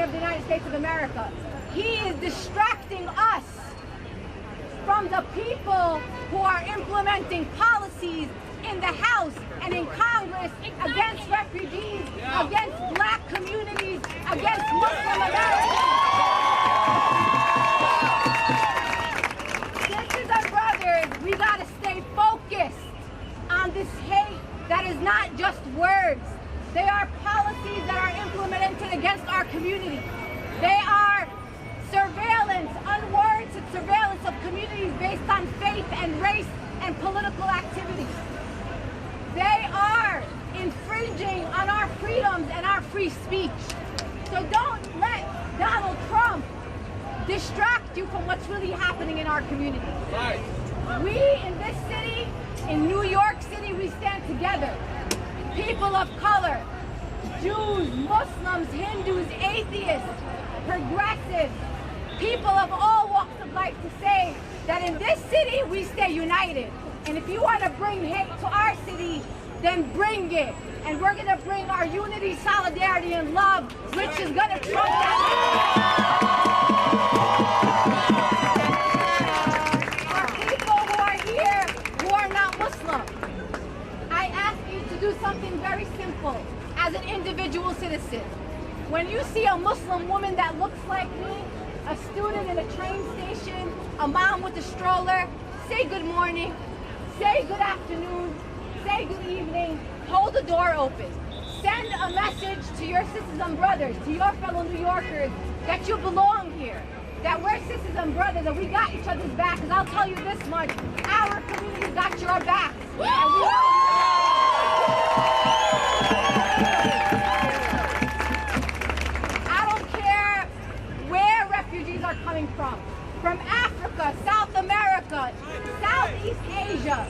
President of the United States of America. He is distracting us from the people who are implementing policies in the House and in Congress against refugees, against black communities, against Muslim Americans. Sisters and brothers, we gotta stay focused on this hate that is not just words. They are policies that are implemented against our community. They are surveillance, unwarranted surveillance of communities based on faith and race and political activity. They are infringing on our freedoms and our free speech. So don't let Donald Trump distract you from what's really happening in our community. Right. We in this city, in New York City, we stand together. People of color, Jews, Muslims, Hindus, atheists, progressives, people of all walks of life, to say that in this city we stay united. And if you want to bring hate to our city, then bring it. And we're going to bring our unity, solidarity, and love, which is going to trump that. For people who are here who are not Muslim, I ask you to do something very simple as an individual citizen. When you see a Muslim woman that looks like me, a student in a train station, a mom with a stroller, say good morning, say good afternoon, say good evening, hold the door open. Send a message to your sisters and brothers, to your fellow New Yorkers, that you belong here, that we're sisters and brothers, and we got each other's back. Because I'll tell you this much, our community got your back. I don't care where refugees are coming from Africa, South America, Southeast Asia,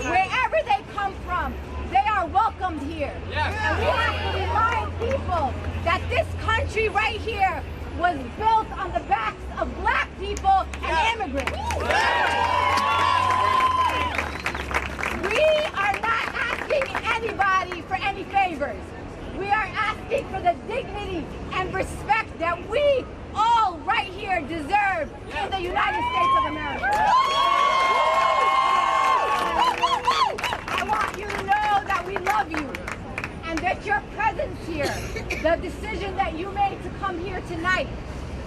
wherever they come from, they are welcomed here. Yes. And we have to remind people that this country right here was built on the backs of black people and immigrants. We are not asking anybody for any favors. We are asking for the dignity and respect that we all right here deserve in the United States of America. I want you to know that we love you and that your presence here, the decision that you made to come here tonight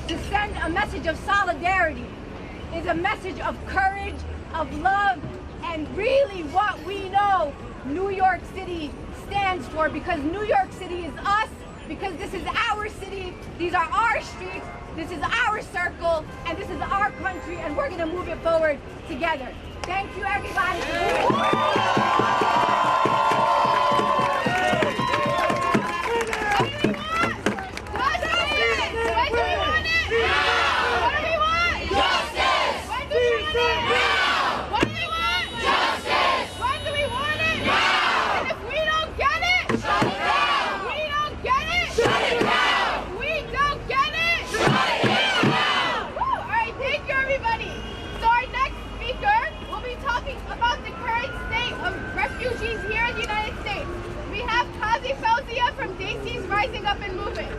to send a message of solidarity, is a message of courage, of love, and really what we know New York City stands for, because New York City is us, because this is our city, these are our streets, this is our circle, and this is our country, and we're going to move it forward together. Thank you, everybody. Rising up and moving.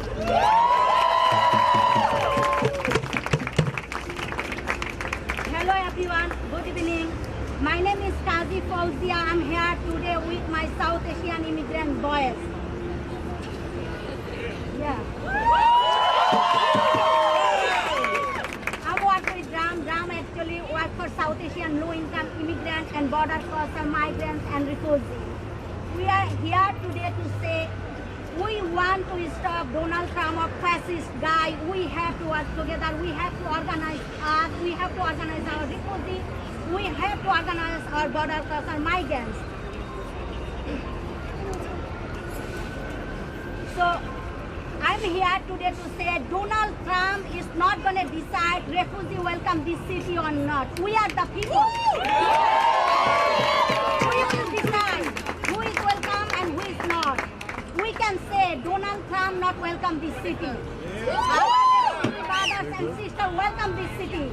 Hello everyone, good evening. My name is Kazi Fauzia. I'm here today with my South Asian immigrant boys. Yeah. I work with Ram. Ram actually work for South Asian low-income immigrants and border crossers, migrants and refugees. We are here today to say we want to stop Donald Trump, a fascist guy. We have to work together. We have to organize us. We have to organize our refugees. We have to organize our border crossers, migrants. So I'm here today to say Donald Trump is not going to decide refugee welcome this city or not. We are the people. We will decide who is welcome and who is not. We can say Donald Trump not welcome this city. Our brothers and sisters welcome this city.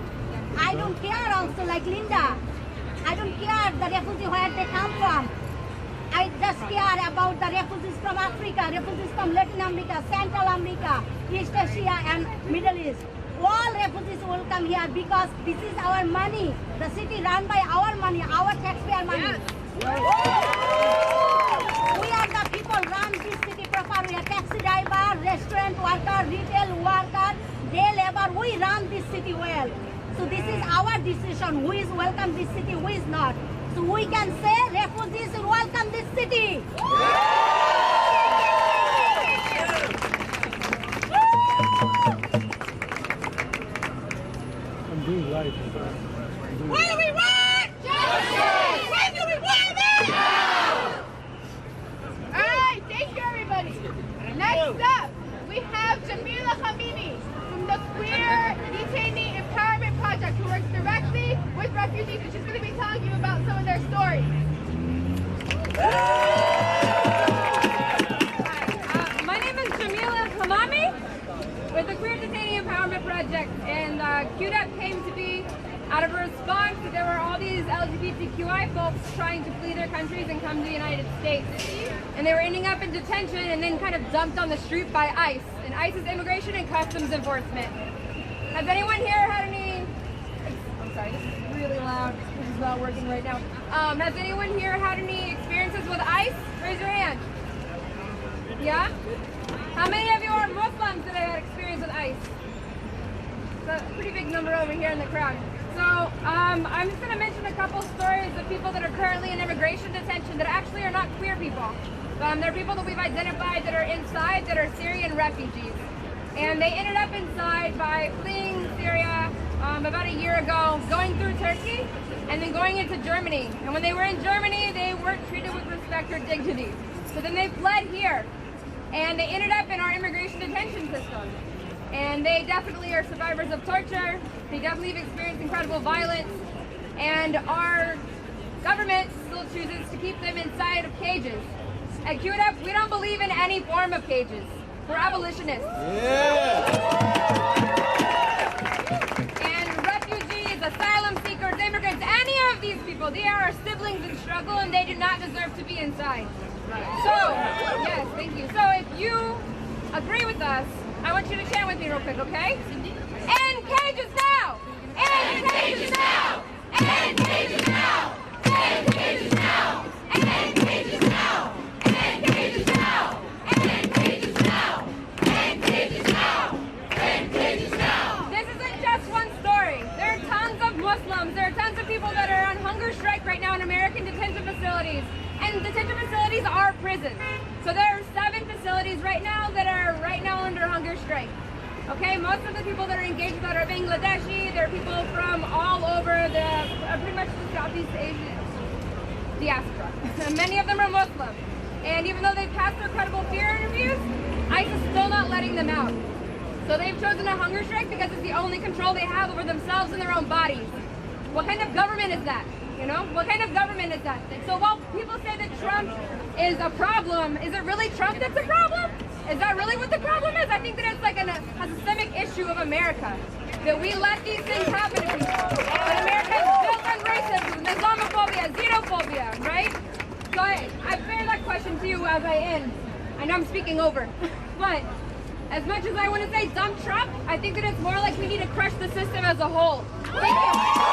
I don't care also like Linda. I don't care the refugees where they come from. I just care about the refugees from Africa, refugees from Latin America, Central America, East Asia, and Middle East. All refugees will come here because this is our money. The city run by our money, our taxpayer money. Yes. We are the people run this city proper. We are taxi driver, restaurant worker, retail worker, day labor. We run this city well. So this is our decision. Who is welcome this city, who is not. So we can say refugees will welcome this city. I'm doing live. What do we want? Justice! When do we want it? Now! Alright, thank you everybody. Next up, we have Jamila Khamini from the Queer Detainee Empowerment Project who works directly with refugees, and she's going to be telling you about some of their stories. My name is Jamila Khamami with the Queer Detainee Empowerment Project, and QDEP came to be out of a response that there were all these LGBTQI folks trying to flee their countries and come to the United States. And they were ending up in detention and then kind of dumped on the street by ICE. And ICE is Immigration and Customs Enforcement. Has anyone here had any... I'm sorry, this is really loud. This is not working right now. Has anyone here had any experiences with ICE? Raise your hand. Yeah? How many of you are Muslims that have had experience with ICE? It's a pretty big number over here in the crowd. So I'm just going to mention a couple stories of people that are currently in immigration detention that actually are not queer people. They're people that we've identified that are inside that are Syrian refugees. And they ended up inside by fleeing Syria about a year ago, going through Turkey, and then going into Germany. And when they were in Germany, they weren't treated with respect or dignity. So then they fled here, and they ended up in our immigration detention system. And they definitely are survivors of torture. They definitely have experienced incredible violence. And our government still chooses to keep them inside of cages. At QDEP, we don't believe in any form of cages. We're abolitionists. Yeah. And refugees, asylum seekers, immigrants, any of these people, they are our siblings in struggle and they do not deserve to be inside. So, yes, thank you. So if you agree with us, I want you to chant with me real quick, okay? End cages now! End cages now! End cages now! End cages now! End cages now! End cages now! End cages now! End cages now! End cages now! This isn't just one story. There are tons of Muslims. There are tons of people that are on hunger strike right now in American detention facilities. And detention facilities are prisons. So there are 7 facilities right now that are under hunger strike. Okay, most of the people that are engaged with that are Bangladeshi. There are people from all over pretty much the Southeast Asian diaspora. Many of them are Muslim. And even though they've passed their credible fear interviews, ICE is still not letting them out. So they've chosen a hunger strike because it's the only control they have over themselves and their own bodies. What kind of government is that? You know, what kind of government is that? So while people say that Trump is a problem, is it really Trump that's a problem? Is that really what the problem is? I think that it's like a systemic issue of America. That we let these things happen to people. That America is built on racism, Islamophobia, xenophobia, right? So I bear that question to you as I end. I know I'm speaking over. But as much as I want to say dump Trump, I think that it's more like we need to crush the system as a whole. Thank you.